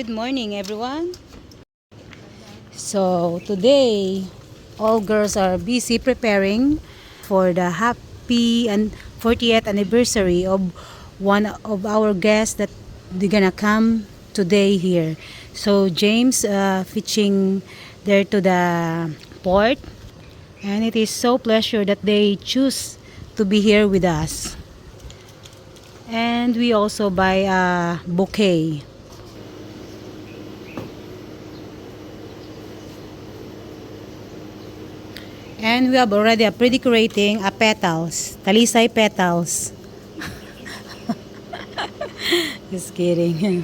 Good morning, everyone. So, today, all girls are busy preparing for the happy and 40th anniversary of one of our guests that they're gonna come today here. So, James fishing there to the port, and it is so pleasure that they choose to be here with us. And we also buy a bouquet. And we have already a pre-decorating a petals, talisay petals. Just kidding.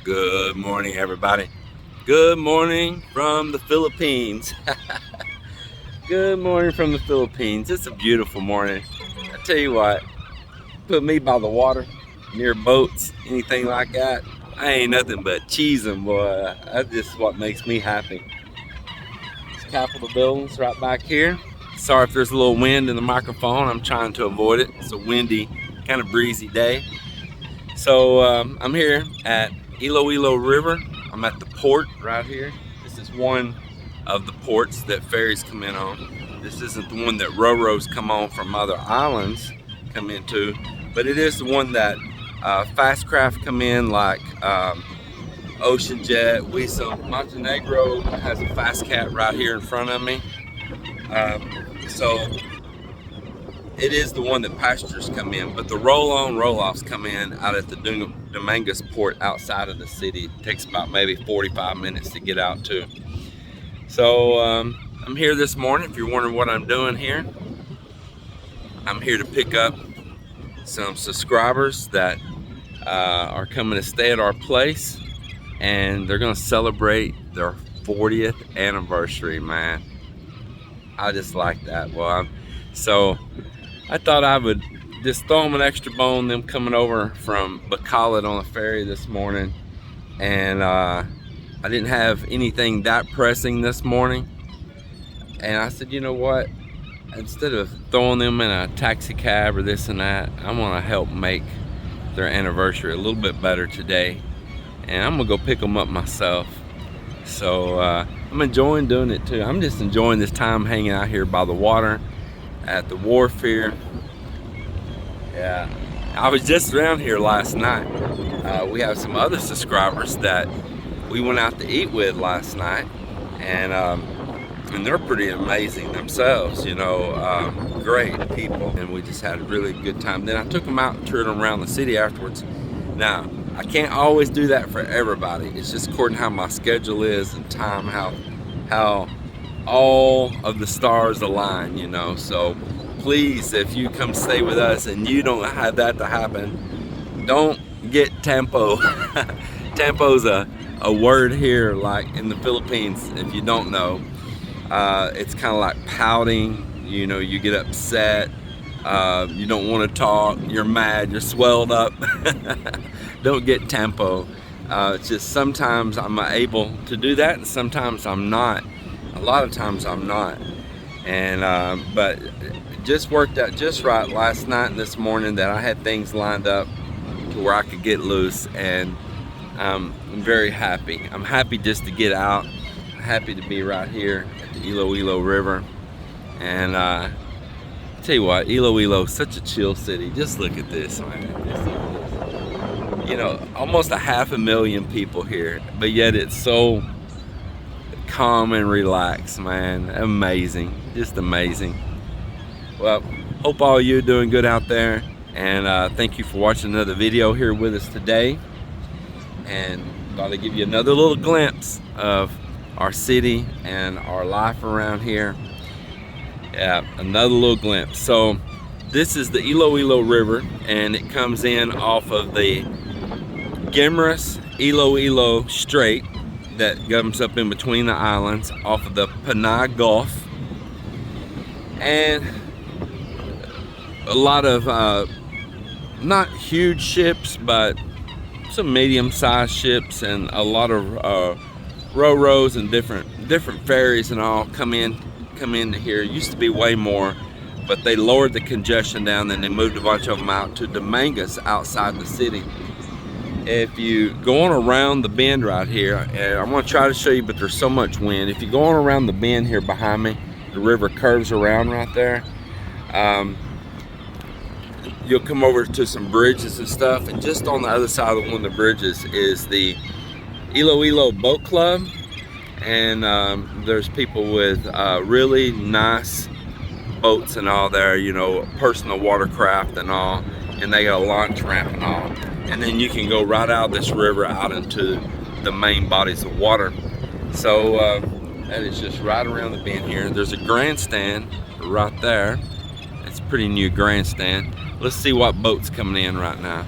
Good morning, everybody. Good morning from the Philippines. Good morning from the Philippines. It's a beautiful morning. I tell you what, put me by the water, near boats, anything like that, I ain't nothing but cheesing, boy. That's just what makes me happy. It's Capitol buildings right back here. Sorry if there's a little wind in the microphone. I'm trying to avoid it. It's a windy, kind of breezy day. So I'm here at Iloilo River. I'm at the port right here. This is one of the ports that ferries come in on. This isn't the one that ro-ros come on from other islands come into, but it is the one that fast craft come in, like Ocean Jet, Montenegro has a fast cat right here in front of me. So it is the one that passengers come in, but the roll-on, roll-offs come in out at the Dominguez port outside of the city. It takes about maybe 45 minutes to get out to. So I'm here this morning. If you're wondering what I'm doing here, I'm here to pick up some subscribers that are coming to stay at our place, and they're gonna celebrate their 40th anniversary, man. I just like that. Well, so I thought I would just throw them an extra bone, them coming over from Bacolod on the ferry this morning. And I didn't have anything that pressing this morning. And I said, you know what? Instead of throwing them in a taxi cab or this and that, I'm gonna help make their anniversary a little bit better today. And I'm gonna go pick them up myself. So I'm enjoying doing it too. I'm just enjoying this time hanging out here by the water at the wharf here. Yeah, I was just around here last night. We have some other subscribers that we went out to eat with last night, and they're pretty amazing themselves, you know, great people, and we just had a really good time. Then I took them out and toured them around the city afterwards. Now, I can't always do that for everybody. It's just according to how my schedule is and time, how all of the stars align, you know. So please, if you come stay with us and you don't have that to happen, don't get tempo. Tempo's a word here, like in the Philippines, if you don't know. It's kind of like pouting, you know, you get upset, you don't want to talk, you're mad, you're swelled up. Don't get tempo. It's just sometimes I'm able to do that and sometimes I'm not. A lot of times I'm not. And but just worked out just right last night and this morning that I had things lined up to where I could get loose, and I'm very happy. I'm happy just to get out. I'm happy to be right here at the Iloilo River. And I tell you what, Iloilo is such a chill city. Just look at this, man. Just look at this. You know, almost 500,000 people here, but yet it's so calm and relaxed, man. Amazing, just amazing. Well, hope all you are doing good out there, And thank you for watching another video here with us today. And thought I'd give you another little glimpse of our city and our life around here. Yeah, another little glimpse. So this is the Iloilo River, and it comes in off of the Negros Iloilo Strait that comes up in between the islands off of the Panay Gulf. And a lot of not huge ships, but some medium-sized ships, and a lot of ro-ros and different ferries and all come into here. It used to be way more, but they lowered the congestion down, and they moved a bunch of them out to Dominguez outside the city. If you go on around the bend right here, and I'm going to try to show you, but there's so much wind. If you go on around the bend here behind me, the river curves around right there. You'll come over to some bridges and stuff, and just on the other side of one of the bridges is the Iloilo Boat Club, and there's people with really nice boats and all there, you know, personal watercraft and all, and they got a launch ramp and all. And then you can go right out this river out into the main bodies of water. So that is just right around the bend here. There's a grandstand right there. It's a pretty new grandstand. Let's see what boat's coming in right now.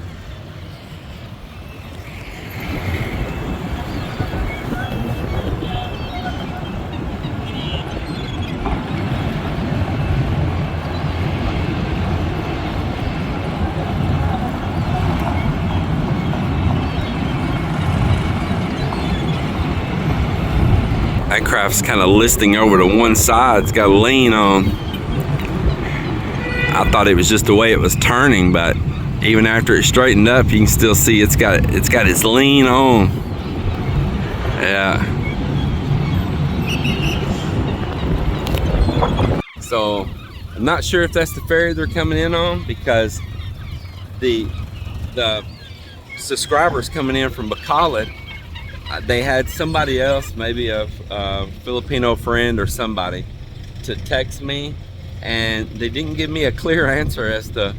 That craft's kind of listing over to one side. It's got a lean on. I thought it was just the way it was turning, but even after it straightened up, you can still see it's got its lean on. Yeah. So I'm not sure if that's the ferry they're coming in on, because the subscribers coming in from Bacolod, they had somebody else, maybe a Filipino friend or somebody, to text me, and they didn't give me a clear answer as to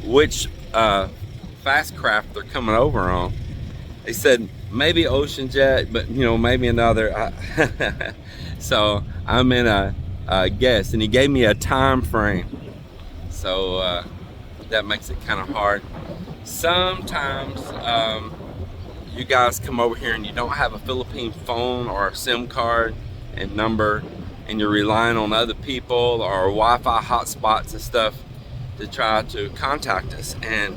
which fast craft they're coming over on. They said maybe Ocean Jet, but you know, maybe another. So I'm in a guess, and he gave me a time frame, so that makes it kind of hard. Sometimes you guys come over here and you don't have a Philippine phone or a SIM card and number, and you're relying on other people or Wi-Fi hotspots and stuff to try to contact us, and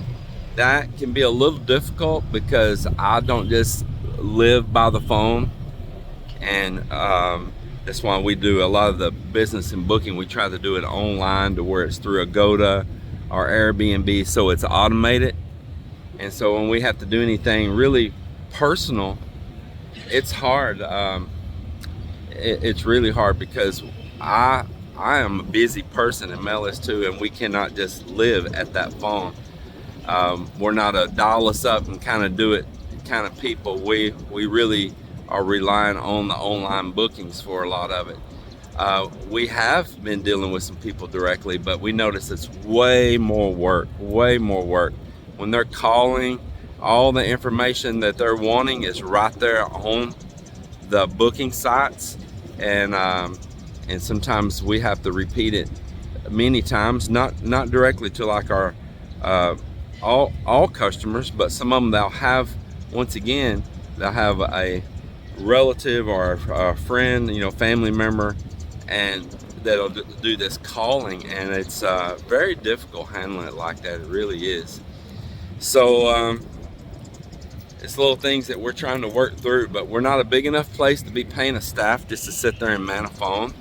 that can be a little difficult because I don't just live by the phone, and that's why we do a lot of the business and booking. We try to do it online to where it's through Agoda or Airbnb, so it's automated. And so when we have to do anything really personal, it's hard. It's really hard because I am a busy person, and Mel is too, and we cannot just live at that phone. We're not a dial us up and kind of do it kind of people. We really are relying on the online bookings for a lot of it. We have been dealing with some people directly, but we notice it's way more work. When they're calling, all the information that they're wanting is right there on the booking sites, and sometimes we have to repeat it many times, not directly to like our all customers, but some of them they'll have, once again, they'll have a relative or a friend, you know, family member, and that'll do this calling, and it's very difficult handling it like that. It really is. So it's little things that we're trying to work through, but we're not a big enough place to be paying a staff just to sit there and man a phone.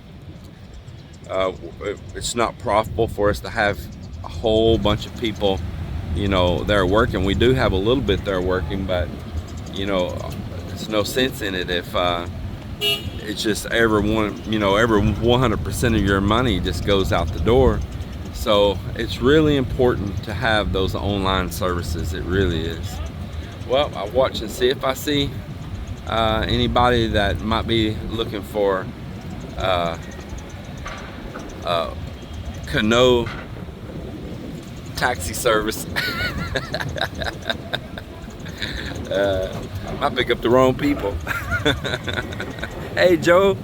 It's not profitable for us to have a whole bunch of people, you know, there working. We do have a little bit there working, but you know, there's no sense in it if it's just every 100% of your money just goes out the door. So it's really important to have those online services. It really is. Well, I'll watch and see if I see anybody that might be looking for canoe taxi service. I pick up the wrong people. Hey, Joe.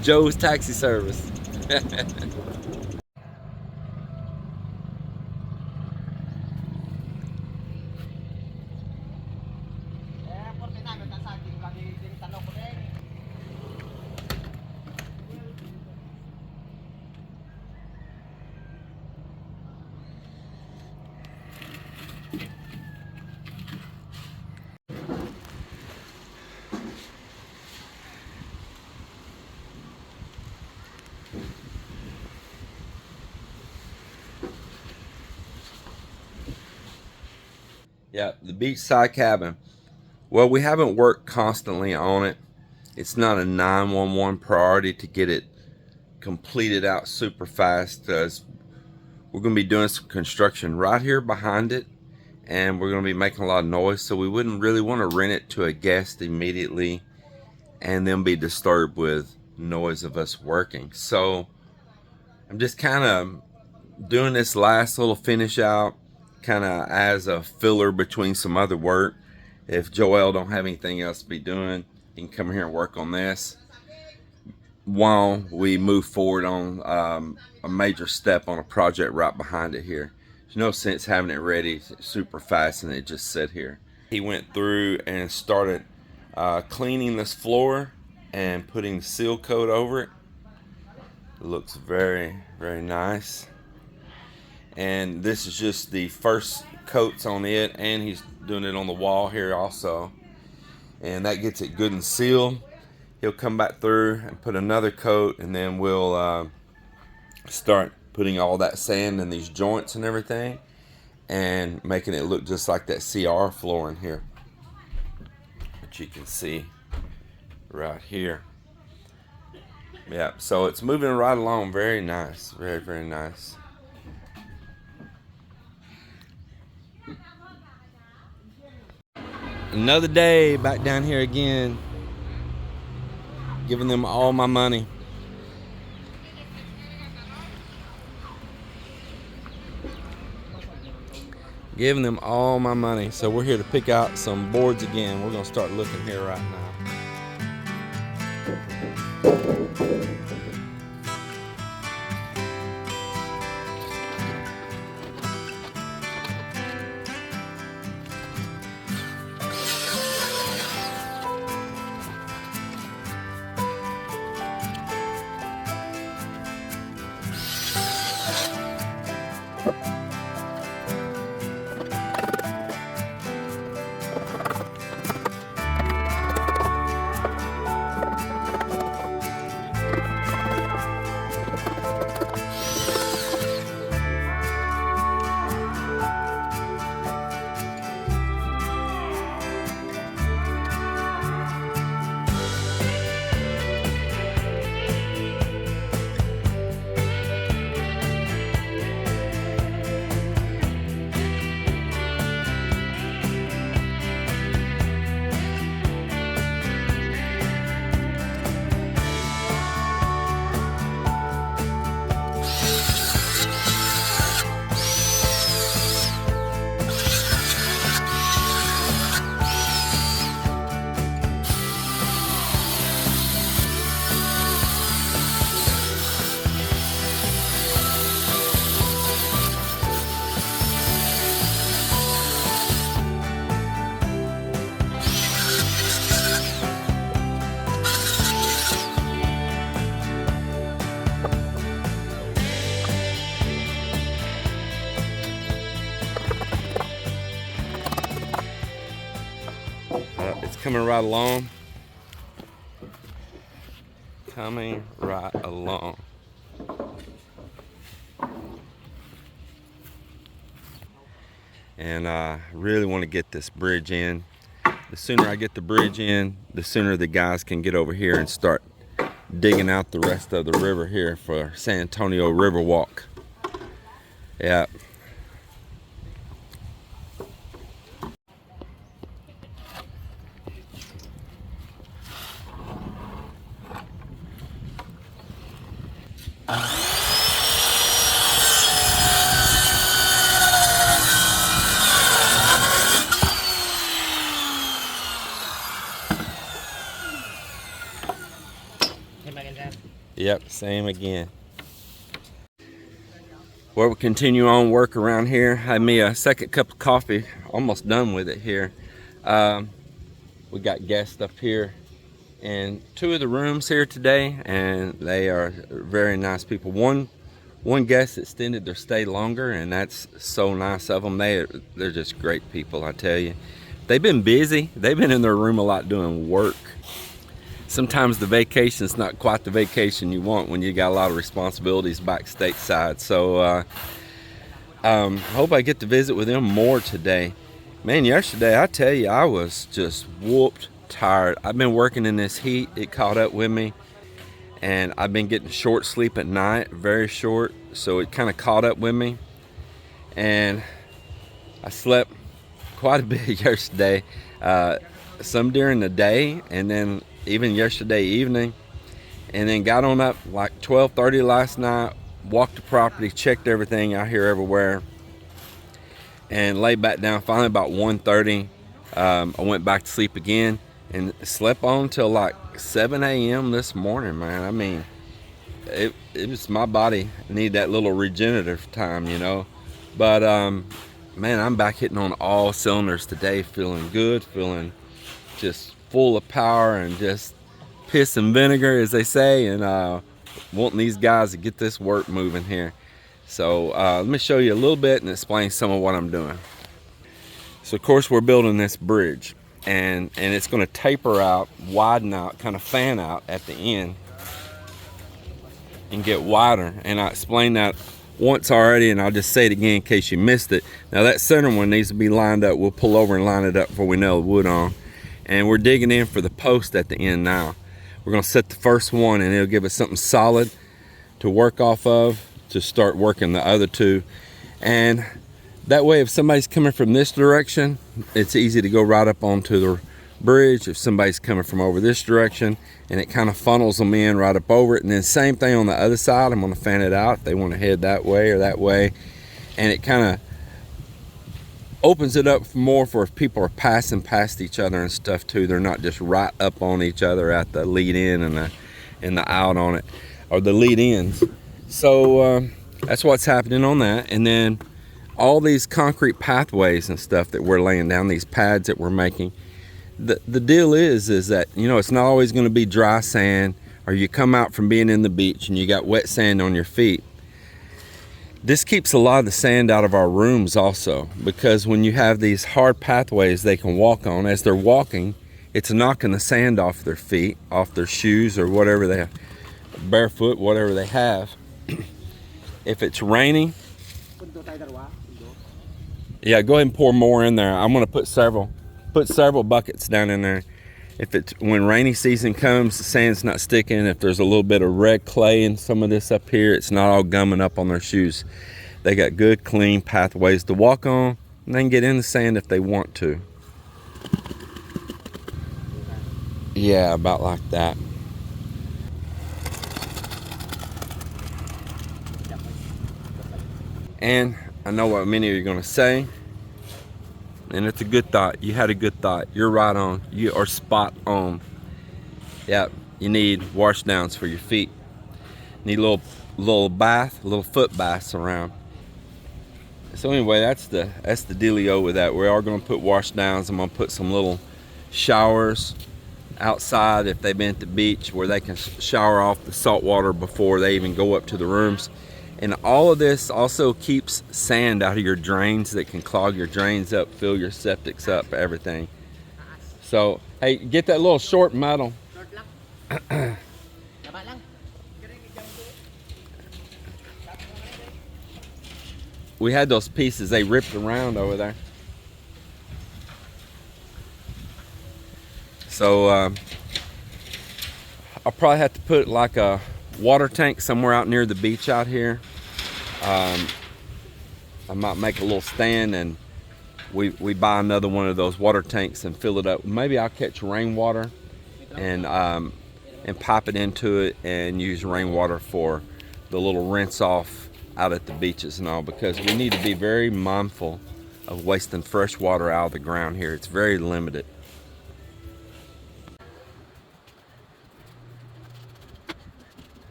Joe's taxi service. Yeah, the beachside cabin. Well, we haven't worked constantly on it. It's not a 911 priority to get it completed out super fast, because we're going to be doing some construction right here behind it, and we're going to be making a lot of noise, so we wouldn't really want to rent it to a guest immediately and then be disturbed with noise of us working. So I'm just kind of doing this last little finish out kind of as a filler between some other work. If Joel don't have anything else to be doing, he can come here and work on this while we move forward on a major step on a project right behind it here. There's no sense having it ready super fast and it just sit here. He went through and started cleaning this floor and putting seal coat over it. It looks very, very nice. And this is just the first coats on it, and he's doing it on the wall here also. And that gets it good and sealed. He'll come back through and put another coat, and then we'll start putting all that sand in these joints and everything and making it look just like that CR floor in here, which you can see right here. Yeah, so it's moving right along. Very nice. Very, very nice. Another day back down here again, giving them all my money. Giving them all my money. So we're here to pick out some boards again. We're gonna start looking here right now. It's coming right along. Coming right along. And I really want to get this bridge in. The sooner I get the bridge in, the sooner the guys can get over here and start digging out the rest of the river here for San Antonio River Walk. Yeah. Yep, same again. Well, we continue on work around here. Had me a second cup of coffee. Almost done with it here. We got guests up here in two of the rooms here today, and they are very nice people. One guest extended their stay longer, and that's so nice of them. They're just great people, I tell you. They've been busy. They've been in their room a lot doing work. Sometimes the vacation's not quite the vacation you want when you got a lot of responsibilities back stateside. So hope I get to visit with them more today. Man, yesterday, I tell you, I was just whooped tired. I've been working in this heat. It caught up with me. And I've been getting short sleep at night, very short. So it kind of caught up with me. And I slept quite a bit yesterday. Some during the day, and then even yesterday evening. And then got on up like 12:30 last night, walked the property, checked everything out here everywhere, and laid back down. Finally about 1:30, I went back to sleep again and slept on till like 7 a.m. this morning, man. I mean, it was, my body needed that little regenerative time, you know. But man, I'm back hitting on all cylinders today, feeling good, feeling just full of power and just piss and vinegar, as they say, and wanting these guys to get this work moving here. So let me show you a little bit and explain some of what I'm doing. So of course we're building this bridge, and it's going to taper out, widen out, kind of fan out at the end and get wider. And I explained that once already, and I'll just say it again in case you missed it. Now that center one needs to be lined up. We'll pull over and line it up before we nail the wood on. And we're digging in for the post at the end now. We're going to set the first one, and it'll give us something solid to work off of to start working the other two. And that way, if somebody's coming from this direction, it's easy to go right up onto the bridge. If somebody's coming from over this direction, and it kind of funnels them in right up over it. And then same thing on the other side. I'm going to fan it out if they want to head that way or that way. And it kind of opens it up more for if people are passing past each other and stuff too. They're not just right up on each other at the lead in and the out on it, or the lead ends. So that's what's happening on that. And then all these concrete pathways and stuff that we're laying down, these pads that we're making, the deal is that, you know, it's not always going to be dry sand, or you come out from being in the beach and you got wet sand on your feet. This keeps a lot of the sand out of our rooms also, because when you have these hard pathways they can walk on, as they're walking, it's knocking the sand off their feet, off their shoes, or whatever they have, barefoot, whatever they have. If it's raining, yeah, go ahead and pour more in there. I'm going to put several buckets down in there. If it's when rainy season comes, the sand's not sticking. If there's a little bit of red clay in some of this up here, it's not all gumming up on their shoes. They got good, clean pathways to walk on, and they can get in the sand if they want to. Yeah, about like that. And I know what many of you are going to say, and it's a good thought. You had a good thought. You're right on. You are spot on. Yep, you need wash downs for your feet. Need a little bath, a little foot baths around. So anyway, that's the dealio with that. We are going to put wash downs. I'm going to put some little showers outside if they've been at the beach, where they can shower off the salt water before they even go up to the rooms. And all of this also keeps sand out of your drains that can clog your drains up, fill your septics up, everything. So, hey, get that little short metal. We had those pieces, they ripped around over there. So, I'll probably have to put like a water tank somewhere out near the beach out here. I might make a little stand, and we buy another one of those water tanks and fill it up. Maybe I'll catch rainwater and pipe it into it and use rainwater for the little rinse off out at the beaches and all, because we need to be very mindful of wasting fresh water out of the ground here. It's very limited.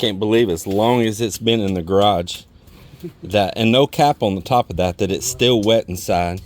can't believe as long as it's been in the garage, that, and no cap on the top of that, that it's still wet inside.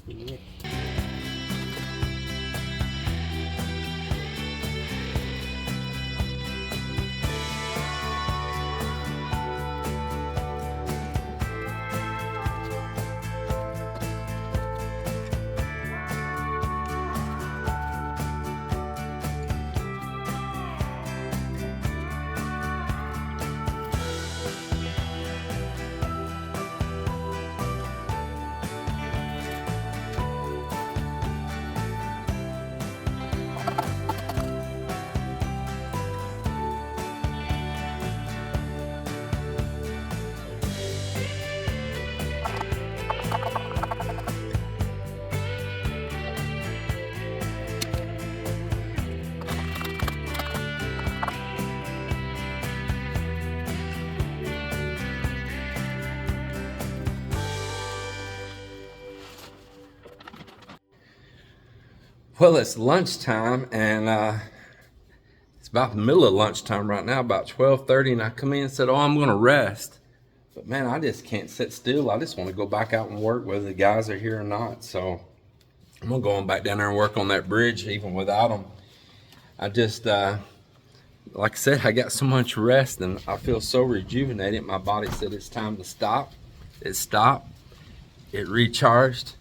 Well, it's lunchtime, and it's about the middle of lunchtime right now, about 12:30, and I come in and said, oh, I'm going to rest. But man, I just can't sit still. I just want to go back out and work, whether the guys are here or not. So I'm going to go on back down there and work on that bridge, even without them. I just, like I said, I got so much rest, and I feel so rejuvenated. My body said it's time to stop. It stopped. It recharged.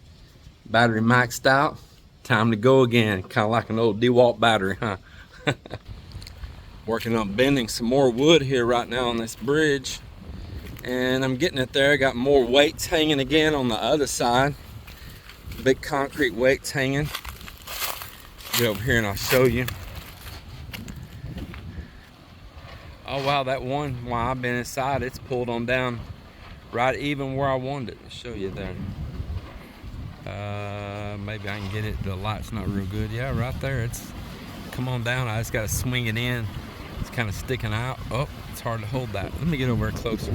Battery maxed out. Time to go again, kind of like an old DeWalt battery, huh? Working on bending some more wood here right now on this bridge, and I'm getting it there. I got more weights hanging again on the other side, big concrete weights hanging. Get over here and I'll show you. Oh wow, that one, while I've been inside, it's pulled on down right even where I wanted it. I'll show you there. Maybe I can get it. The light's not real good. Yeah, right there. It's come on down. I just got to swing it in. It's kind of sticking out. Oh, it's hard to hold that. Let me get over closer.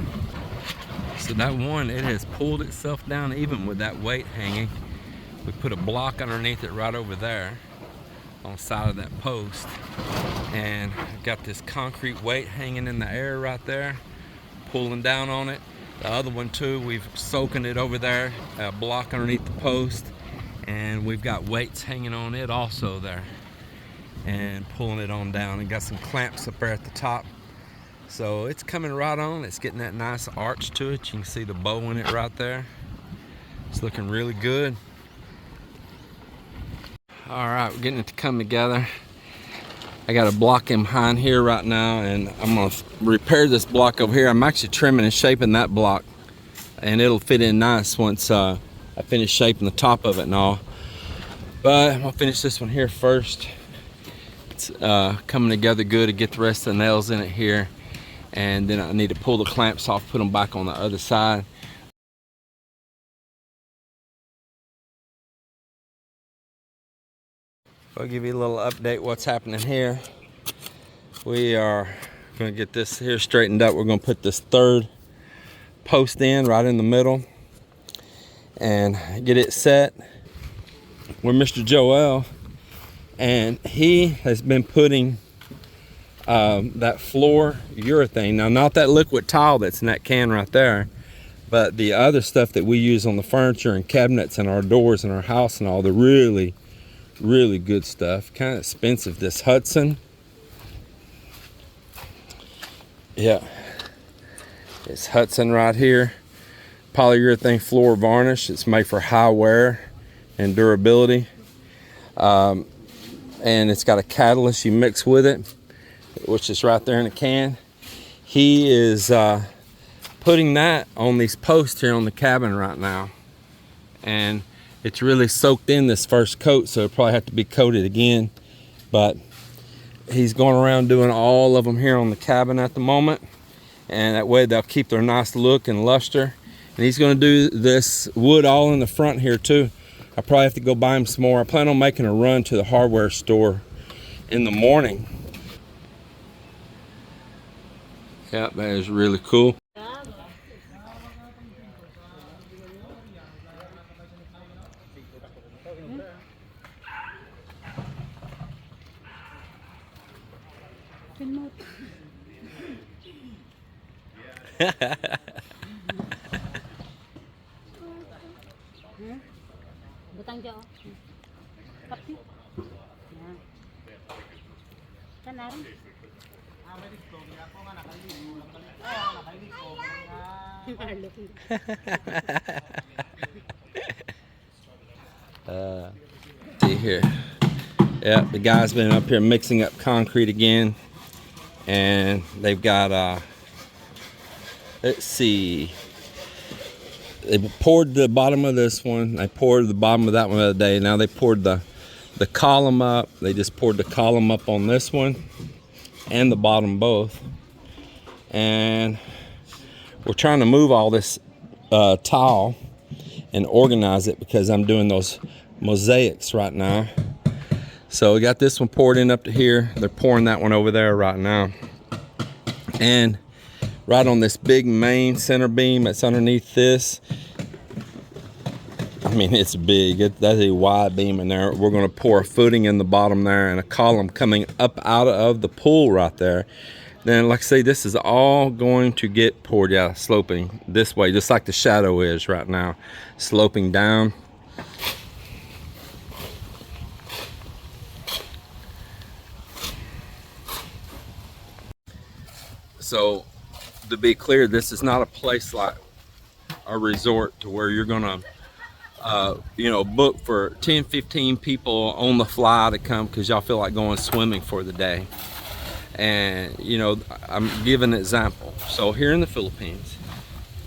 So that one, it has pulled itself down even with that weight hanging. We put a block underneath it right over there on the side of that post, and I've got this concrete weight hanging in the air right there, pulling down on it. The other one too, we've soaking it over there, a block underneath the post, and we've got weights hanging on it also there, and pulling it on down, and got some clamps up there at the top. So it's coming right on. It's getting that nice arch to it. You can see the bow in it right there. It's looking really good. All right, we're getting it to come together. I got a block in behind here right now, and I'm gonna repair this block over here. I'm actually trimming and shaping that block, and it'll fit in nice once I finish shaping the top of it and all. But I'm gonna finish this one here first. It's coming together good to get the rest of the nails in it here, and then I need to pull the clamps off, put them back on the other side. I'll give you a little update what's happening here. We are going to get this here straightened up. We're going to put this third post in right in the middle and get it set. We're Mr. Joel, and he has been putting that floor urethane, now not that liquid tile that's in that can right there, but the other stuff that we use on the furniture and cabinets and our doors in our house and all, the really good stuff. Kind of expensive. This Hudson, yeah, it's Hudson right here, polyurethane floor varnish. It's made for high wear and durability, and it's got a catalyst you mix with it, which is right there in the can. He is putting that on these posts here on the cabin right now, and it's really soaked in this first coat, so it'll probably have to be coated again. But he's going around doing all of them here on the cabin at the moment, and that way they'll keep their nice look and luster. And he's going to do this wood all in the front here too. I probably have to go buy him some more. I plan on making a run to the hardware store in the morning. Yeah, that is really cool. Butang dyan, oh. Kapi. Yan. Kanarin. See here. Yeah, the guy's been up here mixing up concrete again, and they've got let's see, they poured the bottom of this one, they poured the bottom of that one the other day. Now they poured the column up. They just poured the column up on this one and the bottom both, and we're trying to move all this tile and organize it because I'm doing those mosaics right now. So we got this one poured in up to here. They're pouring that one over there right now. And right on this big main center beam that's underneath this, I mean, it's big. That's a wide beam in there. We're going to pour a footing in the bottom there and a column coming up out of the pool right there. Then, like I say, this is all going to get poured out, sloping this way, just like the shadow is right now, sloping down. So, to be clear, this is not a place like a resort to where you're gonna book for 10-15 people on the fly to come because y'all feel like going swimming for the day. And I'm giving an example. So here in the Philippines,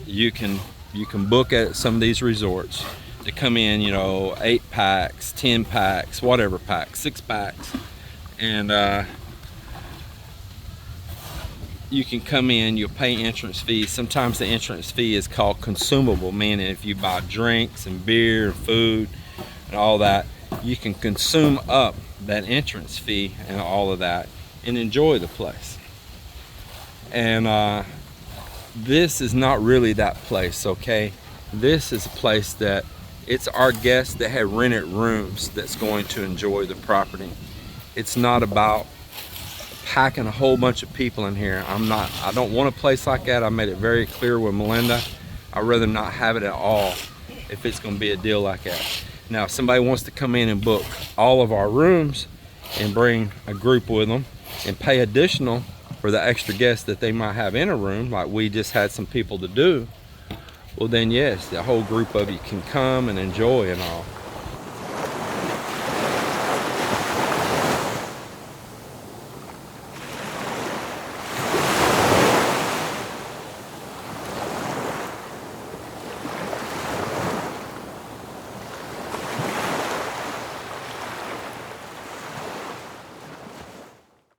you can book at some of these resorts to come in, 8 packs, 10 packs, whatever packs, 6 packs, and you can come in, you'll pay entrance fees. Sometimes the entrance fee is called consumable, meaning if you buy drinks and beer and food and all that, you can consume up that entrance fee and all of that and enjoy the place. And this is not really that place, okay? This is a place that it's our guests that have rented rooms that's going to enjoy the property. It's not about packing a whole bunch of people in here. I don't want a place like that. I made it very clear with Melinda. I'd rather not have it at all if it's going to be a deal like that. Now, if somebody wants to come in and book all of our rooms and bring a group with them and pay additional for the extra guests that they might have in a room, like we just had some people to do, well then yes, the whole group of you can come and enjoy and all.